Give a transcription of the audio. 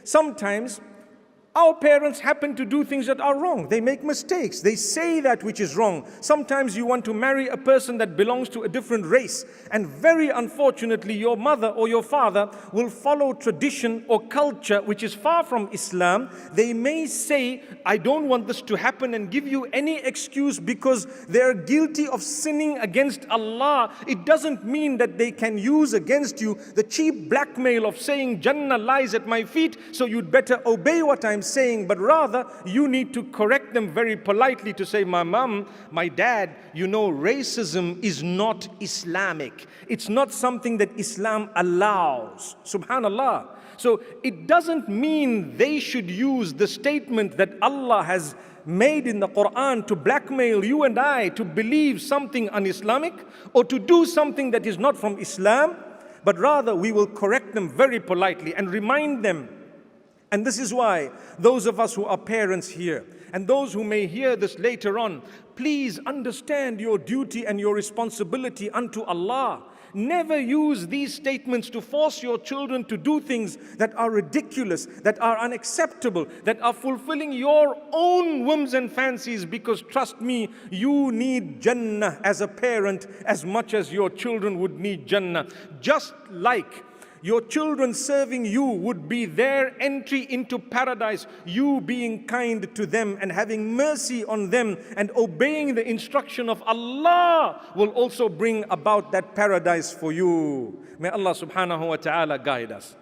Sometimes our parents happen to do things that are wrong. They make mistakes. They say that which is wrong. Sometimes you want to marry a person that belongs to a different race, and very unfortunately your mother or your father will follow tradition or culture which is far from Islam. They may say, I don't want this to happen, and give you any excuse because they're guilty of sinning against Allah. It doesn't mean that they can use against you the cheap blackmail of saying Jannah lies at my feet, so you'd better obey what I'm saying, but rather you need to correct them very politely to say, my mom, my dad, you know, racism is not Islamic. It's not something that Islam allows. Subhanallah. So it doesn't mean they should use the statement that Allah has made in the Quran to blackmail you and I to believe something un-Islamic or to do something that is not from Islam, but rather we will correct them very politely and remind them. And this is why those of us who are parents here and those who may hear this later on, please understand your duty and your responsibility unto Allah. Never use these statements to force your children to do things that are ridiculous, that are unacceptable, that are fulfilling your own whims and fancies, because trust me, you need Jannah as a parent as much as your children would need Jannah. Just like your children serving you would be their entry into paradise, you being kind to them and having mercy on them and obeying the instruction of Allah will also bring about that paradise for you. May Allah subhanahu wa ta'ala guide us.